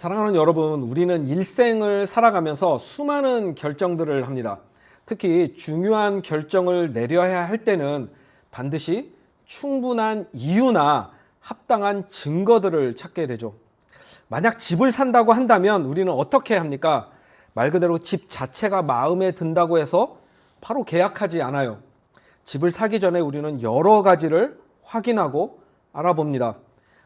사랑하는 여러분, 우리는 일생을 살아가면서 수많은 결정들을 합니다. 특히 중요한 결정을 내려야 할 때는 반드시 충분한 이유나 합당한 증거들을 찾게 되죠. 만약 집을 산다고 한다면 우리는 어떻게 합니까? 말 그대로 집 자체가 마음에 든다고 해서 바로 계약하지 않아요. 집을 사기 전에 우리는 여러 가지를 확인하고 알아봅니다.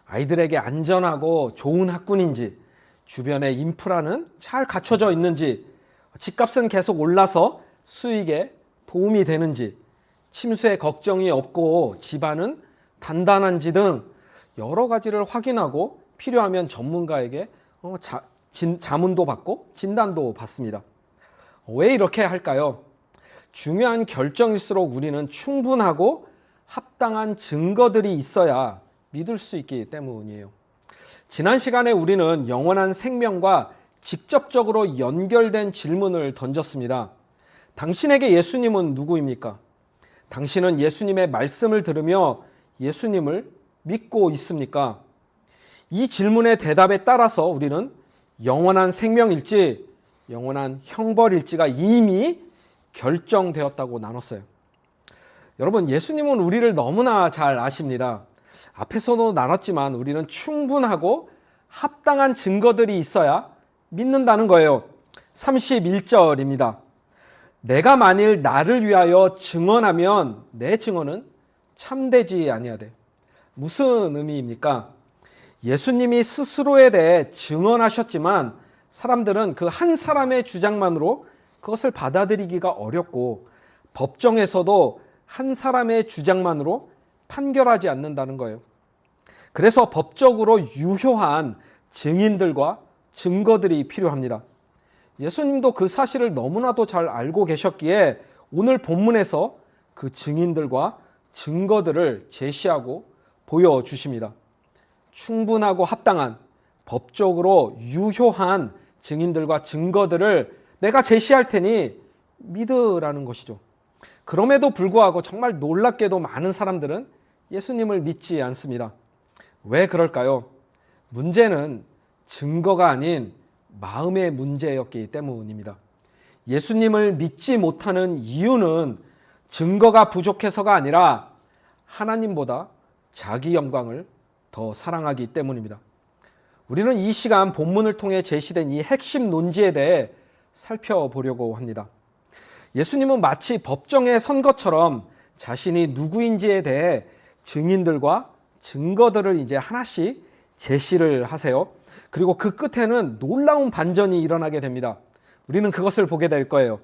아이들에게 안전하고 좋은 학군인지, 주변의 인프라는 잘 갖춰져 있는지, 집값은 계속 올라서 수익에 도움이 되는지, 침수에 걱정이 없고 집안은 단단한지 등 여러 가지를 확인하고 필요하면 전문가에게 자문도 받고 진단도 받습니다. 왜 이렇게 할까요? 중요한 결정일수록 우리는 충분하고 합당한 증거들이 있어야 믿을 수 있기 때문이에요. 지난 시간에 우리는 영원한 생명과 직접적으로 연결된 질문을 던졌습니다. 당신에게 예수님은 누구입니까? 당신은 예수님의 말씀을 들으며 예수님을 믿고 있습니까? 이 질문의 대답에 따라서 우리는 영원한 생명일지, 영원한 형벌일지가 이미 결정되었다고 나눴어요. 여러분, 예수님은 우리를 너무나 잘 아십니다. 앞에서도 나눴지만 우리는 충분하고 합당한 증거들이 있어야 믿는다는 거예요. 31절입니다. 내가 만일 나를 위하여 증언하면 내 증언은 참되지 아니하되. 무슨 의미입니까? 예수님이 스스로에 대해 증언하셨지만 사람들은 그 한 사람의 주장만으로 그것을 받아들이기가 어렵고 법정에서도 한 사람의 주장만으로 판결하지 않는다는 거예요. 그래서 법적으로 유효한 증인들과 증거들이 필요합니다. 예수님도 그 사실을 너무나도 잘 알고 계셨기에 오늘 본문에서 그 증인들과 증거들을 제시하고 보여주십니다. 충분하고 합당한 법적으로 유효한 증인들과 증거들을 내가 제시할 테니 믿으라는 것이죠. 그럼에도 불구하고 정말 놀랍게도 많은 사람들은 예수님을 믿지 않습니다. 왜 그럴까요? 문제는 증거가 아닌 마음의 문제였기 때문입니다. 예수님을 믿지 못하는 이유는 증거가 부족해서가 아니라 하나님보다 자기 영광을 더 사랑하기 때문입니다. 우리는 이 시간 본문을 통해 제시된 이 핵심 논지에 대해 살펴보려고 합니다. 예수님은 마치 법정에 선 것처럼 자신이 누구인지에 대해 증인들과 증거들을 이제 하나씩 제시를 하세요. 그리고 그 끝에는 놀라운 반전이 일어나게 됩니다. 우리는 그것을 보게 될 거예요.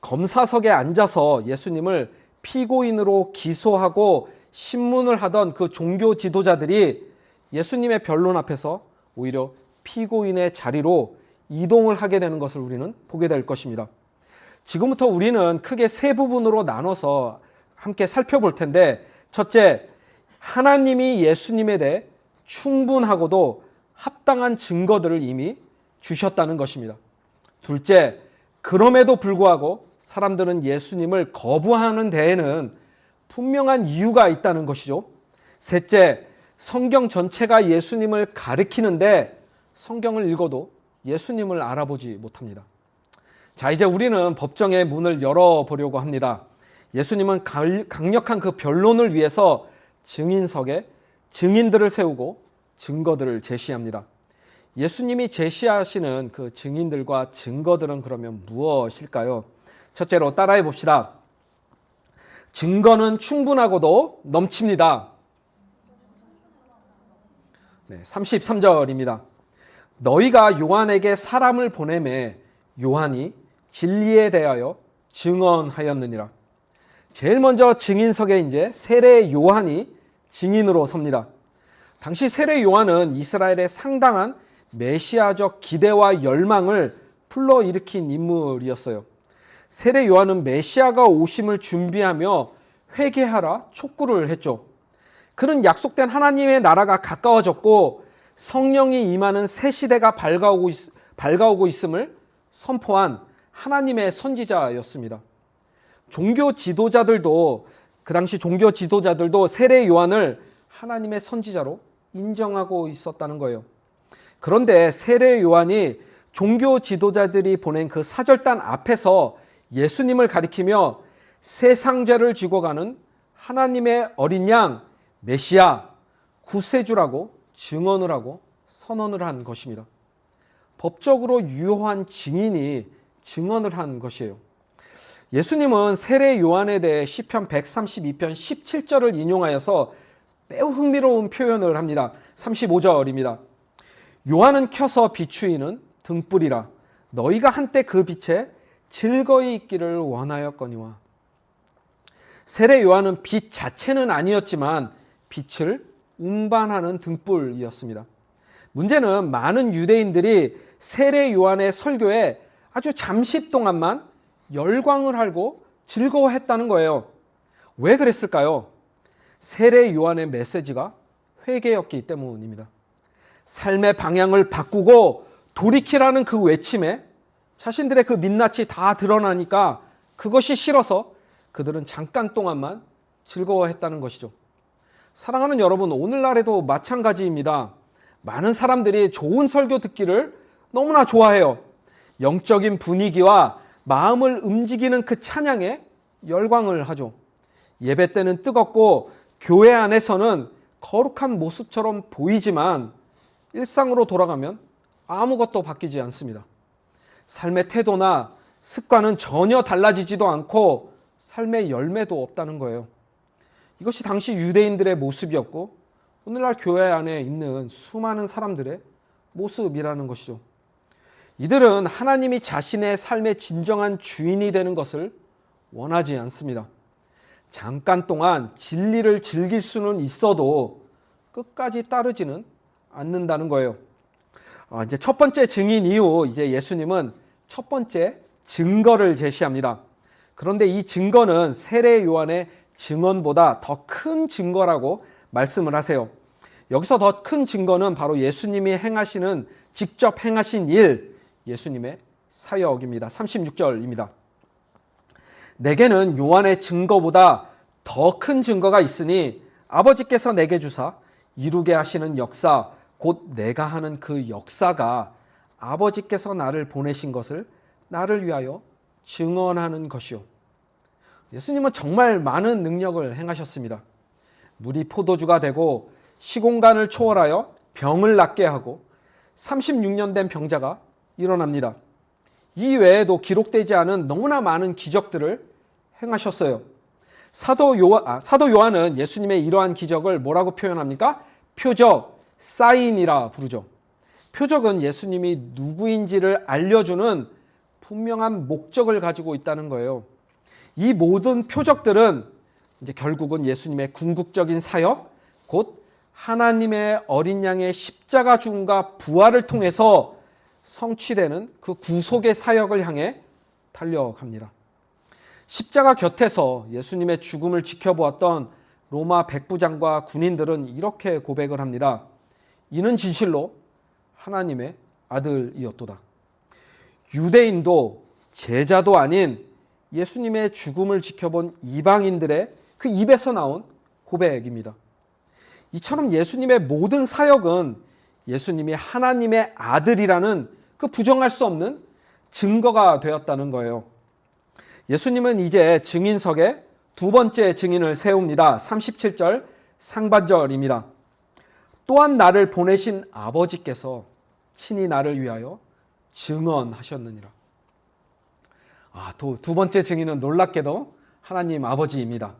검사석에 앉아서 예수님을 피고인으로 기소하고 신문을 하던 그 종교 지도자들이 예수님의 변론 앞에서 오히려 피고인의 자리로 이동을 하게 되는 것을 우리는 보게 될 것입니다. 지금부터 우리는 크게 세 부분으로 나눠서 함께 살펴볼 텐데, 첫째, 하나님이 예수님에 대해 충분하고도 합당한 증거들을 이미 주셨다는 것입니다. 둘째, 그럼에도 불구하고 사람들은 예수님을 거부하는 데에는 분명한 이유가 있다는 것이죠. 셋째, 성경 전체가 예수님을 가리키는데 성경을 읽어도 예수님을 알아보지 못합니다. 자, 이제 우리는 법정의 문을 열어보려고 합니다. 예수님은 강력한 그 변론을 위해서 증인석에 증인들을 세우고 증거들을 제시합니다. 예수님이 제시하시는 그 증인들과 증거들은 그러면 무엇일까요? 첫째로 따라해 봅시다. 증거는 충분하고도 넘칩니다. 33절입니다. 너희가 요한에게 사람을 보내매 요한이 진리에 대하여 증언하였느니라. 제일 먼저 증인석에 이제 세례 요한이 증인으로 섭니다. 당시 세례 요한은 이스라엘의 상당한 메시아적 기대와 열망을 불러일으킨 인물이었어요. 세례 요한은 메시아가 오심을 준비하며 회개하라 촉구를 했죠. 그는 약속된 하나님의 나라가 가까워졌고 성령이 임하는 새 시대가 밝아오고 있음을 선포한 하나님의 선지자였습니다. 그 당시 종교 지도자들도 세례 요한을 하나님의 선지자로 인정하고 있었다는 거예요. 그런데 세례 요한이 종교 지도자들이 보낸 그 사절단 앞에서 예수님을 가리키며 세상 죄를 지고 가는 하나님의 어린 양 메시아 구세주라고 증언을 하고 선언을 한 것입니다. 법적으로 유효한 증인이 증언을 한 것이에요. 예수님은 세례 요한에 대해 시편 132편 17절을 인용하여서 매우 흥미로운 표현을 합니다. 35절입니다. 요한은 켜서 비추이는 등불이라 너희가 한때 그 빛에 즐거이 있기를 원하였거니와. 세례 요한은 빛 자체는 아니었지만 빛을 운반하는 등불이었습니다. 문제는 많은 유대인들이 세례 요한의 설교에 아주 잠시 동안만 열광을 하고 즐거워했다는 거예요. 왜 그랬을까요? 세례 요한의 메시지가 회개였기 때문입니다. 삶의 방향을 바꾸고 돌이키라는 그 외침에 자신들의 그 민낯이 다 드러나니까 그것이 싫어서 그들은 잠깐 동안만 즐거워했다는 것이죠. 사랑하는 여러분, 오늘날에도 마찬가지입니다. 많은 사람들이 좋은 설교 듣기를 너무나 좋아해요. 영적인 분위기와 마음을 움직이는 그 찬양에 열광을 하죠. 예배 때는 뜨겁고 교회 안에서는 거룩한 모습처럼 보이지만 일상으로 돌아가면 아무것도 바뀌지 않습니다. 삶의 태도나 습관은 전혀 달라지지도 않고 삶의 열매도 없다는 거예요. 이것이 당시 유대인들의 모습이었고 오늘날 교회 안에 있는 수많은 사람들의 모습이라는 것이죠. 이들은 하나님이 자신의 삶의 진정한 주인이 되는 것을 원하지 않습니다. 잠깐 동안 진리를 즐길 수는 있어도 끝까지 따르지는 않는다는 거예요. 이제 첫 번째 증인 이후 이제 예수님은 첫 번째 증거를 제시합니다. 그런데 이 증거는 세례 요한의 증언보다 더 큰 증거라고 말씀을 하세요. 여기서 더 큰 증거는 바로 예수님이 행하시는 직접 행하신 일, 예수님의 사역입니다. 36절입니다. 내게는 요한의 증거보다 더 큰 증거가 있으니 아버지께서 내게 주사 이루게 하시는 역사, 곧 내가 하는 그 역사가 아버지께서 나를 보내신 것을 나를 위하여 증언하는 것이요. 예수님은 정말 많은 능력을 행하셨습니다. 물이 포도주가 되고 시공간을 초월하여 병을 낫게 하고 36년 된 병자가 일어납니다. 이 외에도 기록되지 않은 너무나 많은 기적들을 행하셨어요. 사도 요한은 예수님의 이러한 기적을 뭐라고 표현합니까? 표적, 사인이라 부르죠. 표적은 예수님이 누구인지를 알려주는 분명한 목적을 가지고 있다는 거예요. 이 모든 표적들은 이제 결국은 예수님의 궁극적인 사역, 곧 하나님의 어린 양의 십자가 죽음과 부활을 통해서 성취되는 그 구속의 사역을 향해 달려갑니다. 십자가 곁에서 예수님의 죽음을 지켜보았던 로마 백부장과 군인들은 이렇게 고백을 합니다. 이는 진실로 하나님의 아들이었도다. 유대인도 제자도 아닌 예수님의 죽음을 지켜본 이방인들의 그 입에서 나온 고백입니다. 이처럼 예수님의 모든 사역은 예수님이 하나님의 아들이라는 그 부정할 수 없는 증거가 되었다는 거예요. 예수님은 이제 증인석에 두 번째 증인을 세웁니다. 37절 상반절입니다. 또한 나를 보내신 아버지께서 친히 나를 위하여 증언하셨느니라. 두 번째 증인은 놀랍게도 하나님 아버지입니다.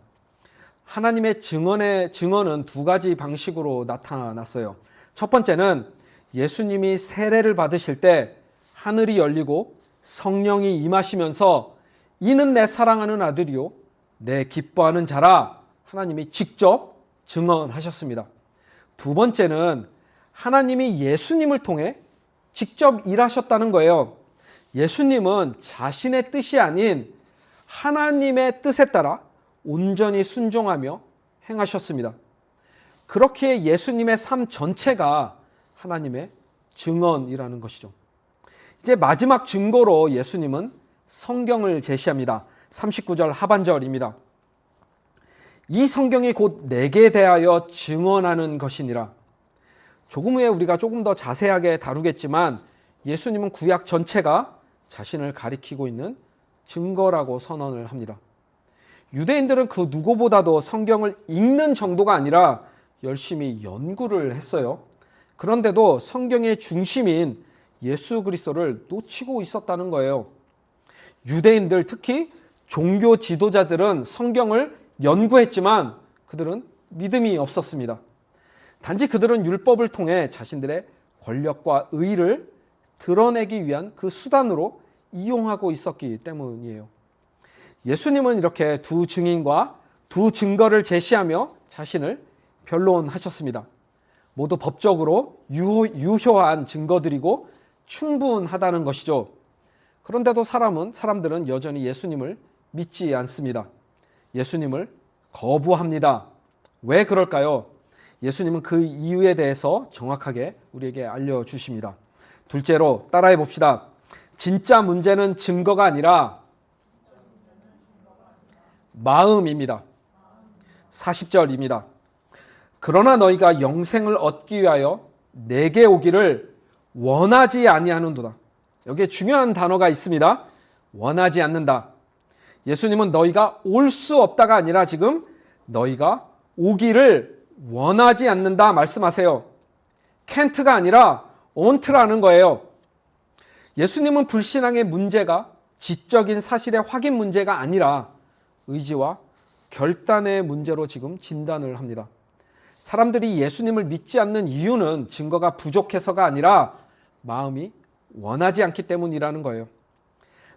하나님의 증언은 두 가지 방식으로 나타났어요. 첫 번째는 예수님이 세례를 받으실 때 하늘이 열리고 성령이 임하시면서 이는 내 사랑하는 아들이요 내 기뻐하는 자라 하나님이 직접 증언하셨습니다. 두 번째는 하나님이 예수님을 통해 직접 일하셨다는 거예요. 예수님은 자신의 뜻이 아닌 하나님의 뜻에 따라 온전히 순종하며 행하셨습니다. 그렇기에 예수님의 삶 전체가 하나님의 증언이라는 것이죠. 이제 마지막 증거로 예수님은 성경을 제시합니다. 39절 하반절입니다. 이 성경이 곧 내게 대하여 증언하는 것이니라. 조금 후에 우리가 조금 더 자세하게 다루겠지만 예수님은 구약 전체가 자신을 가리키고 있는 증거라고 선언을 합니다. 유대인들은 그 누구보다도 성경을 읽는 정도가 아니라 열심히 연구를 했어요. 그런데도 성경의 중심인 예수 그리스도를 놓치고 있었다는 거예요. 유대인들, 특히 종교 지도자들은 성경을 연구했지만 그들은 믿음이 없었습니다. 단지 그들은 율법을 통해 자신들의 권력과 의의를 드러내기 위한 그 수단으로 이용하고 있었기 때문이에요. 예수님은 이렇게 두 증인과 두 증거를 제시하며 자신을 변론하셨습니다. 모두 법적으로 유효한 증거들이고 충분하다는 것이죠. 그런데도 사람들은 여전히 예수님을 믿지 않습니다. 예수님을 거부합니다. 왜 그럴까요? 예수님은 그 이유에 대해서 정확하게 우리에게 알려주십니다. 둘째로 따라해 봅시다. 진짜 문제는 증거가 아니라 마음입니다. 40절입니다. 그러나 너희가 영생을 얻기 위하여 내게 오기를 원하지 아니하는도다. 여기에 중요한 단어가 있습니다. 원하지 않는다. 예수님은 너희가 올 수 없다가 아니라 지금 너희가 오기를 원하지 않는다 말씀하세요. can't가 아니라 want라는 거예요. 예수님은 불신앙의 문제가 지적인 사실의 확인 문제가 아니라 의지와 결단의 문제로 지금 진단을 합니다. 사람들이 예수님을 믿지 않는 이유는 증거가 부족해서가 아니라 마음이 원하지 않기 때문이라는 거예요.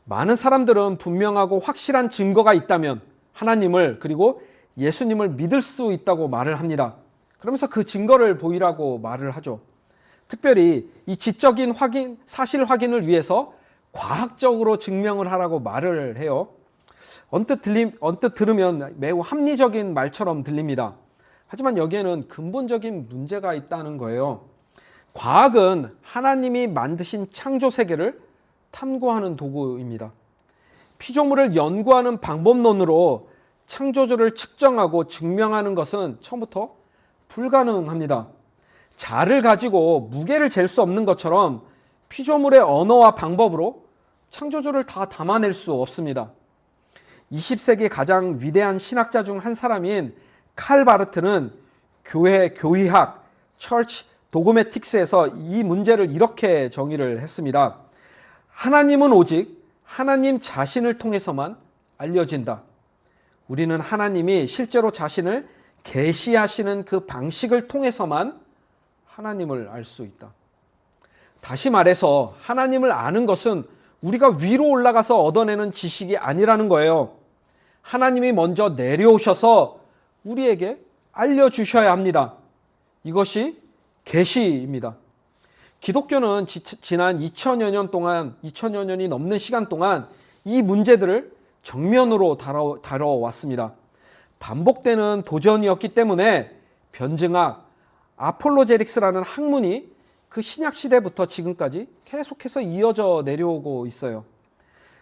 많은 사람들은 분명하고 확실한 증거가 있다면 하나님을 그리고 예수님을 믿을 수 있다고 말을 합니다. 그러면서 그 증거를 보이라고 말을 하죠. 특별히 이 지적인 사실 확인을 위해서 과학적으로 증명을 하라고 말을 해요. 언뜻 들으면 매우 합리적인 말처럼 들립니다. 하지만 여기에는 근본적인 문제가 있다는 거예요. 과학은 하나님이 만드신 창조 세계를 탐구하는 도구입니다. 피조물을 연구하는 방법론으로 창조주를 측정하고 증명하는 것은 처음부터 불가능합니다. 자를 가지고 무게를 잴 수 없는 것처럼 피조물의 언어와 방법으로 창조주를 다 담아낼 수 없습니다. 20세기 가장 위대한 신학자 중 한 사람인 칼 바르트는 교회학 Church Dogmatics에서 이 문제를 이렇게 정의를 했습니다. 하나님은 오직 하나님 자신을 통해서만 알려진다. 우리는 하나님이 실제로 자신을 계시하시는 그 방식을 통해서만 하나님을 알 수 있다. 다시 말해서 하나님을 아는 것은 우리가 위로 올라가서 얻어내는 지식이 아니라는 거예요. 하나님이 먼저 내려오셔서 우리에게 알려주셔야 합니다. 이것이 계시입니다. 기독교는 지난 2000여 년이 넘는 시간 동안 이 문제들을 정면으로 다뤄왔습니다. 반복되는 도전이었기 때문에 변증학, 아폴로제릭스라는 학문이 그 신약 시대부터 지금까지 계속해서 이어져 내려오고 있어요.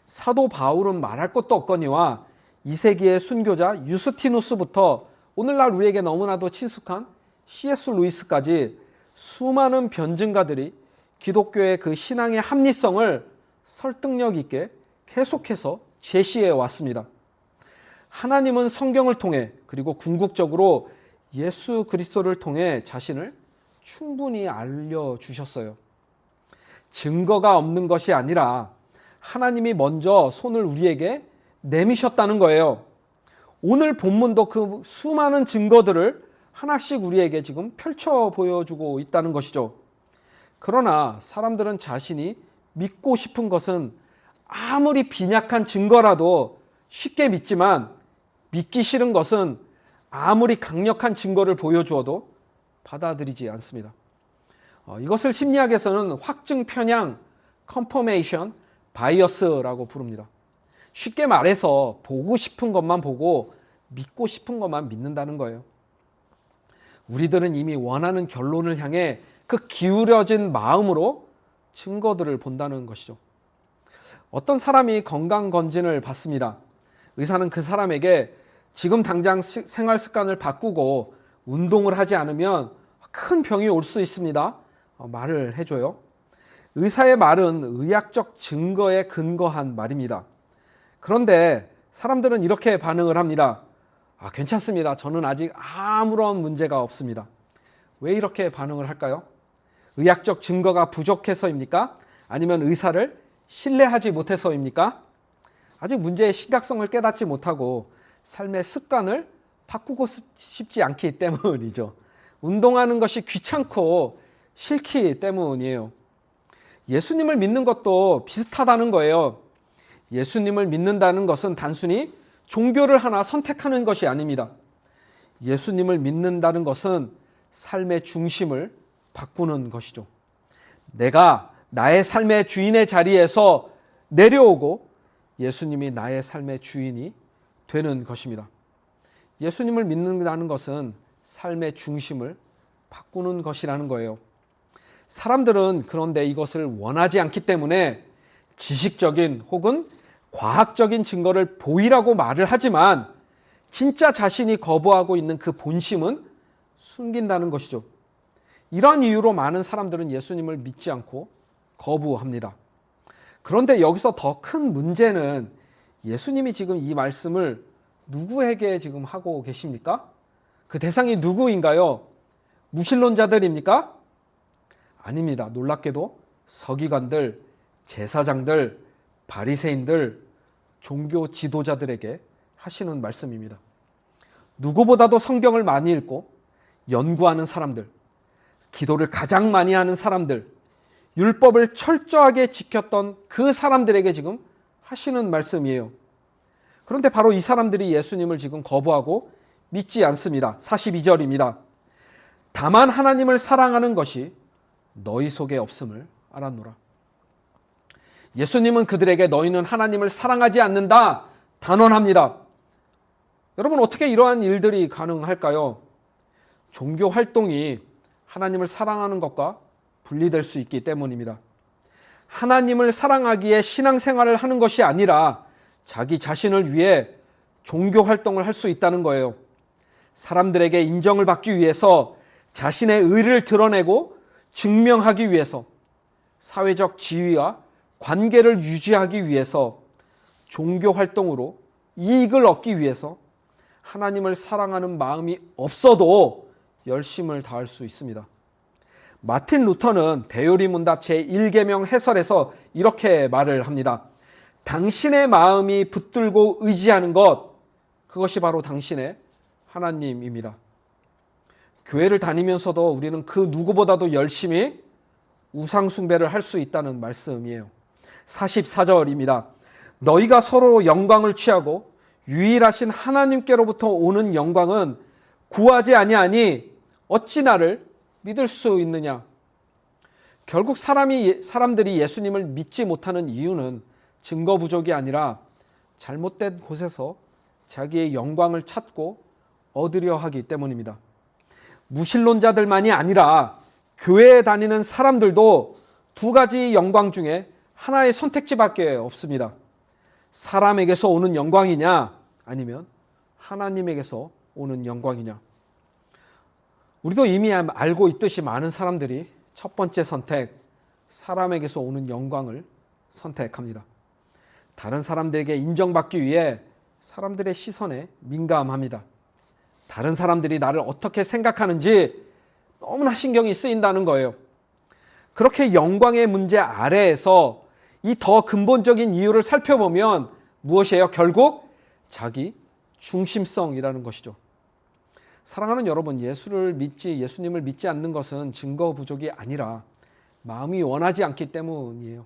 사도 바울은 말할 것도 없거니와 2세기의 순교자 유스티누스부터 오늘날 우리에게 너무나도 친숙한 C.S. 루이스까지 수많은 변증가들이 기독교의 그 신앙의 합리성을 설득력 있게 계속해서 제시해 왔습니다. 하나님은 성경을 통해 그리고 궁극적으로 예수 그리스도를 통해 자신을 충분히 알려주셨어요. 증거가 없는 것이 아니라 하나님이 먼저 손을 우리에게 내미셨다는 거예요. 오늘 본문도 그 수많은 증거들을 하나씩 우리에게 지금 펼쳐 보여주고 있다는 것이죠. 그러나 사람들은 자신이 믿고 싶은 것은 아무리 빈약한 증거라도 쉽게 믿지만 믿기 싫은 것은 아무리 강력한 증거를 보여주어도 받아들이지 않습니다. 이것을 심리학에서는 확증 편향, confirmation bias라고 부릅니다. 쉽게 말해서 보고 싶은 것만 보고 믿고 싶은 것만 믿는다는 거예요. 우리들은 이미 원하는 결론을 향해 그 기울여진 마음으로 증거들을 본다는 것이죠. 어떤 사람이 건강검진을 받습니다. 의사는 그 사람에게 지금 당장 생활 습관을 바꾸고 운동을 하지 않으면 큰 병이 올 수 있습니다. 말을 해줘요. 의사의 말은 의학적 증거에 근거한 말입니다. 그런데 사람들은 이렇게 반응을 합니다. 괜찮습니다. 저는 아직 아무런 문제가 없습니다. 왜 이렇게 반응을 할까요? 의학적 증거가 부족해서입니까? 아니면 의사를 신뢰하지 못해서입니까? 아직 문제의 심각성을 깨닫지 못하고 삶의 습관을 바꾸고 싶지 않기 때문이죠. 운동하는 것이 귀찮고 싫기 때문이에요. 예수님을 믿는 것도 비슷하다는 거예요. 예수님을 믿는다는 것은 단순히 종교를 하나 선택하는 것이 아닙니다. 예수님을 믿는다는 것은 삶의 중심을 바꾸는 것이죠. 내가 나의 삶의 주인의 자리에서 내려오고 예수님이 나의 삶의 주인이 되는 것입니다. 예수님을 믿는다는 것은 삶의 중심을 바꾸는 것이라는 거예요. 사람들은 그런데 이것을 원하지 않기 때문에 지식적인 혹은 과학적인 증거를 보이라고 말을 하지만 진짜 자신이 거부하고 있는 그 본심은 숨긴다는 것이죠. 이러한 이유로 많은 사람들은 예수님을 믿지 않고 거부합니다. 그런데 여기서 더 큰 문제는 예수님이 지금 이 말씀을 누구에게 지금 하고 계십니까? 그 대상이 누구인가요? 무신론자들입니까? 아닙니다. 놀랍게도 서기관들, 제사장들, 바리새인들, 종교 지도자들에게 하시는 말씀입니다. 누구보다도 성경을 많이 읽고 연구하는 사람들, 기도를 가장 많이 하는 사람들, 율법을 철저하게 지켰던 그 사람들에게 지금 하시는 말씀이에요. 그런데 바로 이 사람들이 예수님을 지금 거부하고 믿지 않습니다. 42절입니다. 다만 하나님을 사랑하는 것이 너희 속에 없음을 알았노라. 예수님은 그들에게 너희는 하나님을 사랑하지 않는다 단언합니다. 여러분, 어떻게 이러한 일들이 가능할까요? 종교 활동이 하나님을 사랑하는 것과 분리될 수 있기 때문입니다. 하나님을 사랑하기에 신앙생활을 하는 것이 아니라 자기 자신을 위해 종교 활동을 할 수 있다는 거예요. 사람들에게 인정을 받기 위해서 자신의 의를 드러내고 증명하기 위해서 사회적 지위와 관계를 유지하기 위해서 종교 활동으로 이익을 얻기 위해서 하나님을 사랑하는 마음이 없어도 열심을 다할 수 있습니다. 마틴 루터는 대요리문답 제1계명 해설에서 이렇게 말을 합니다. 당신의 마음이 붙들고 의지하는 것, 그것이 바로 당신의 하나님입니다. 교회를 다니면서도 우리는 그 누구보다도 열심히 우상숭배를 할 수 있다는 말씀이에요. 44절입니다. 너희가 서로 영광을 취하고 유일하신 하나님께로부터 오는 영광은 구하지 아니하니 어찌 나를 믿을 수 있느냐. 결국 사람들이 예수님을 믿지 못하는 이유는 증거 부족이 아니라 잘못된 곳에서 자기의 영광을 찾고 얻으려 하기 때문입니다. 무신론자들만이 아니라 교회에 다니는 사람들도 두 가지 영광 중에 하나의 선택지밖에 없습니다. 사람에게서 오는 영광이냐 아니면 하나님에게서 오는 영광이냐. 우리도 이미 알고 있듯이 많은 사람들이 첫 번째 선택, 사람에게서 오는 영광을 선택합니다. 다른 사람들에게 인정받기 위해 사람들의 시선에 민감합니다. 다른 사람들이 나를 어떻게 생각하는지 너무나 신경이 쓰인다는 거예요. 그렇게 영광의 문제 아래에서 이 더 근본적인 이유를 살펴보면 무엇이에요? 결국 자기 중심성이라는 것이죠. 사랑하는 여러분, 예수님을 믿지 않는 것은 증거 부족이 아니라 마음이 원하지 않기 때문이에요.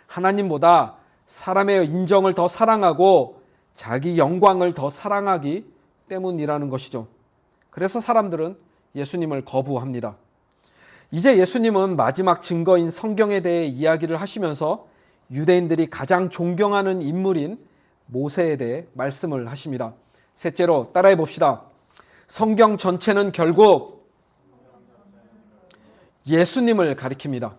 하나님보다 사람의 인정을 더 사랑하고 자기 영광을 더 사랑하기 때문이라는 것이죠. 그래서 사람들은 예수님을 거부합니다. 이제 예수님은 마지막 증거인 성경에 대해 이야기를 하시면서 유대인들이 가장 존경하는 인물인 모세에 대해 말씀을 하십니다. 셋째로 따라해 봅시다. 성경 전체는 결국 예수님을 가리킵니다.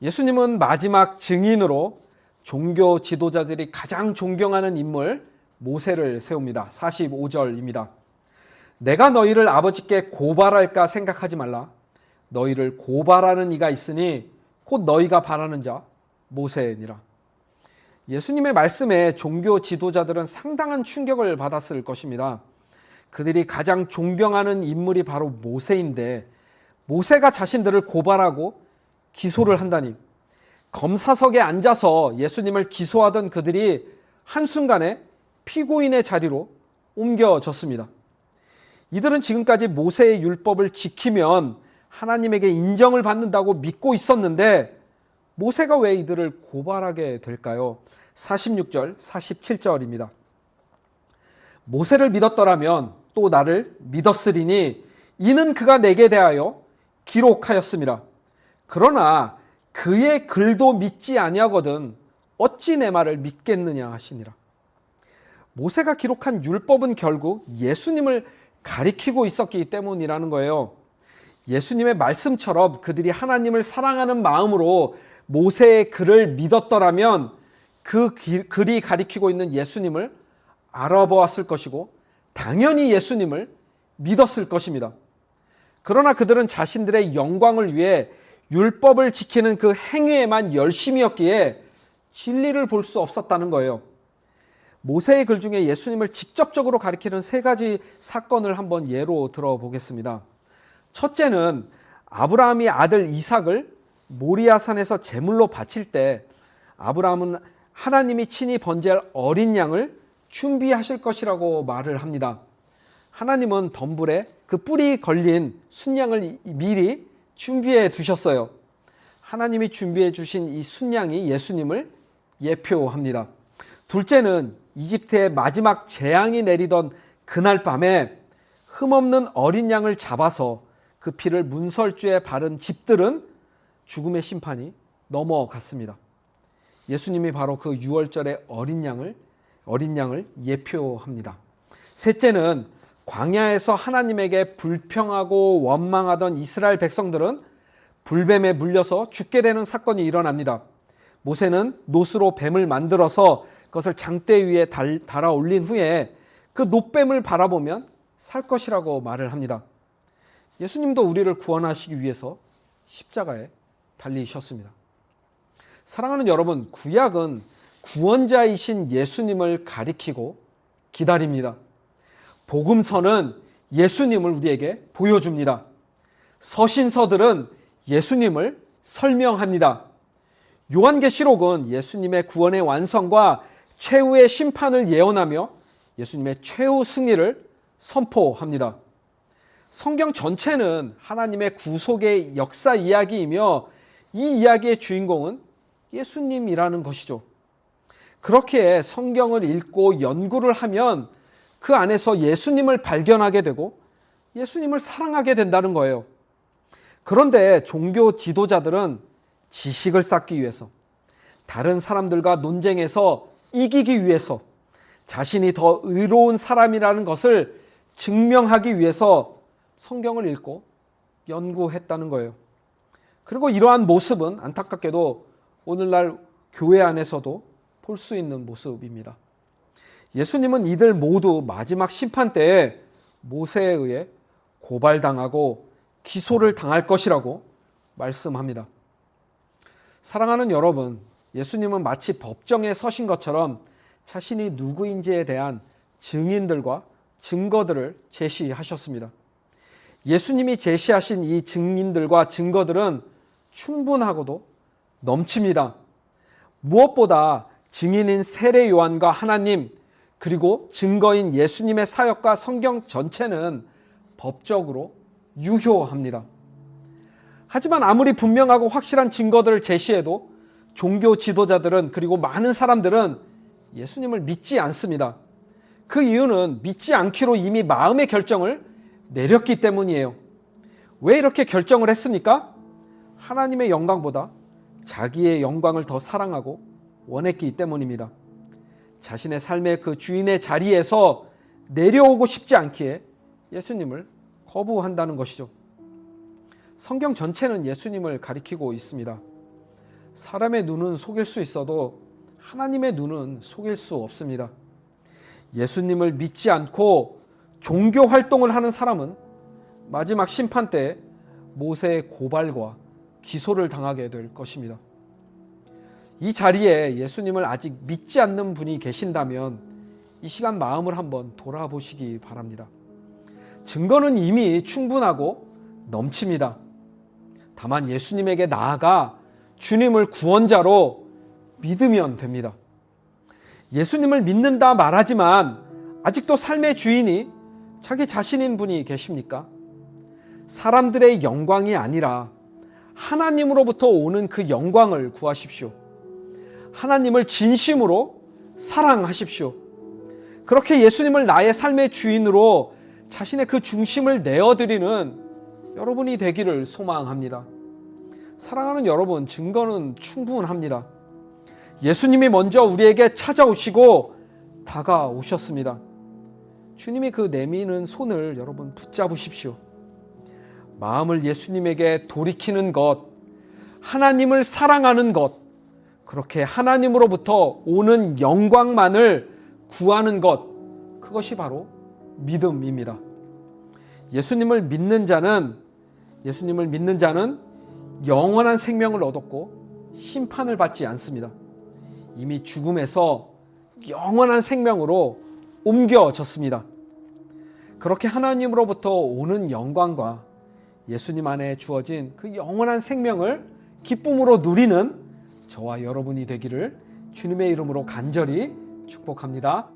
예수님은 마지막 증인으로 종교 지도자들이 가장 존경하는 인물 모세를 세웁니다. 45절입니다. 내가 너희를 아버지께 고발할까 생각하지 말라. 너희를 고발하는 이가 있으니 곧 너희가 바라는 자 모세니라. 예수님의 말씀에 종교 지도자들은 상당한 충격을 받았을 것입니다. 그들이 가장 존경하는 인물이 바로 모세인데 모세가 자신들을 고발하고 기소를 한다니, 검사석에 앉아서 예수님을 기소하던 그들이 한순간에 피고인의 자리로 옮겨졌습니다. 이들은 지금까지 모세의 율법을 지키면 하나님에게 인정을 받는다고 믿고 있었는데 모세가 왜 이들을 고발하게 될까요? 46절, 47절입니다. 모세를 믿었더라면 또 나를 믿었으리니 이는 그가 내게 대하여 기록하였습니다. 그러나 그의 글도 믿지 아니하거든 어찌 내 말을 믿겠느냐 하시니라. 모세가 기록한 율법은 결국 예수님을 가리키고 있었기 때문이라는 거예요. 예수님의 말씀처럼 그들이 하나님을 사랑하는 마음으로 모세의 글을 믿었더라면 그 글이 가리키고 있는 예수님을 알아보았을 것이고 당연히 예수님을 믿었을 것입니다. 그러나 그들은 자신들의 영광을 위해 율법을 지키는 그 행위에만 열심이었기에 진리를 볼 수 없었다는 거예요. 모세의 글 중에 예수님을 직접적으로 가리키는 세 가지 사건을 한번 예로 들어보겠습니다. 첫째는 아브라함이 아들 이삭을 모리아산에서 제물로 바칠 때 아브라함은 하나님이 친히 번제할 어린 양을 준비하실 것이라고 말을 합니다. 하나님은 덤불에 그 뿔이 걸린 순양을 미리 준비해 두셨어요. 하나님이 준비해 주신 이 순양이 예수님을 예표합니다. 둘째는 이집트의 마지막 재앙이 내리던 그날 밤에 흠없는 어린 양을 잡아서 그 피를 문설주에 바른 집들은 죽음의 심판이 넘어갔습니다. 예수님이 바로 그 유월절의 어린 양을 예표합니다. 셋째는 광야에서 하나님에게 불평하고 원망하던 이스라엘 백성들은 불뱀에 물려서 죽게 되는 사건이 일어납니다. 모세는 놋으로 뱀을 만들어서 그것을 장대 위에 달아 올린 후에 그 놋뱀을 바라보면 살 것이라고 말을 합니다. 예수님도 우리를 구원하시기 위해서 십자가에 달리셨습니다. 사랑하는 여러분, 구약은 구원자이신 예수님을 가리키고 기다립니다. 복음서는 예수님을 우리에게 보여줍니다. 서신서들은 예수님을 설명합니다. 요한계시록은 예수님의 구원의 완성과 최후의 심판을 예언하며 예수님의 최후 승리를 선포합니다. 성경 전체는 하나님의 구속의 역사 이야기이며 이 이야기의 주인공은 예수님이라는 것이죠. 그렇게 성경을 읽고 연구를 하면 그 안에서 예수님을 발견하게 되고 예수님을 사랑하게 된다는 거예요. 그런데 종교 지도자들은 지식을 쌓기 위해서, 다른 사람들과 논쟁에서 이기기 위해서, 자신이 더 의로운 사람이라는 것을 증명하기 위해서 성경을 읽고 연구했다는 거예요. 그리고 이러한 모습은 안타깝게도 오늘날 교회 안에서도 볼 수 있는 모습입니다. 예수님은 이들 모두 마지막 심판 때에 모세에 의해 고발당하고 기소를 당할 것이라고 말씀합니다. 사랑하는 여러분, 예수님은 마치 법정에 서신 것처럼 자신이 누구인지에 대한 증인들과 증거들을 제시하셨습니다. 예수님이 제시하신 이 증인들과 증거들은 충분하고도 넘칩니다. 무엇보다 증인인 세례 요한과 하나님, 그리고 증거인 예수님의 사역과 성경 전체는 법적으로 유효합니다. 하지만 아무리 분명하고 확실한 증거들을 제시해도 종교 지도자들은, 그리고 많은 사람들은 예수님을 믿지 않습니다. 그 이유는 믿지 않기로 이미 마음의 결정을 내렸기 때문이에요. 왜 이렇게 결정을 했습니까? 하나님의 영광보다 자기의 영광을 더 사랑하고 원했기 때문입니다. 자신의 삶의 그 주인의 자리에서 내려오고 싶지 않기에 예수님을 거부한다는 것이죠. 성경 전체는 예수님을 가리키고 있습니다. 사람의 눈은 속일 수 있어도 하나님의 눈은 속일 수 없습니다. 예수님을 믿지 않고 종교 활동을 하는 사람은 마지막 심판 때 모세의 고발과 기소를 당하게 될 것입니다. 이 자리에 예수님을 아직 믿지 않는 분이 계신다면 이 시간 마음을 한번 돌아보시기 바랍니다. 증거는 이미 충분하고 넘칩니다. 다만 예수님에게 나아가 주님을 구원자로 믿으면 됩니다. 예수님을 믿는다 말하지만 아직도 삶의 주인이 자기 자신인 분이 계십니까? 사람들의 영광이 아니라 하나님으로부터 오는 그 영광을 구하십시오. 하나님을 진심으로 사랑하십시오. 그렇게 예수님을 나의 삶의 주인으로 자신의 그 중심을 내어드리는 여러분이 되기를 소망합니다. 사랑하는 여러분, 증거는 충분합니다. 예수님이 먼저 우리에게 찾아오시고 다가오셨습니다. 주님이 그 내미는 손을 여러분 붙잡으십시오. 마음을 예수님에게 돌이키는 것, 하나님을 사랑하는 것, 그렇게 하나님으로부터 오는 영광만을 구하는 것, 그것이 바로 믿음입니다. 예수님을 믿는 자는 영원한 생명을 얻었고 심판을 받지 않습니다. 이미 죽음에서 영원한 생명으로 옮겨졌습니다. 그렇게 하나님으로부터 오는 영광과 예수님 안에 주어진 그 영원한 생명을 기쁨으로 누리는 저와 여러분이 되기를 주님의 이름으로 간절히 축복합니다.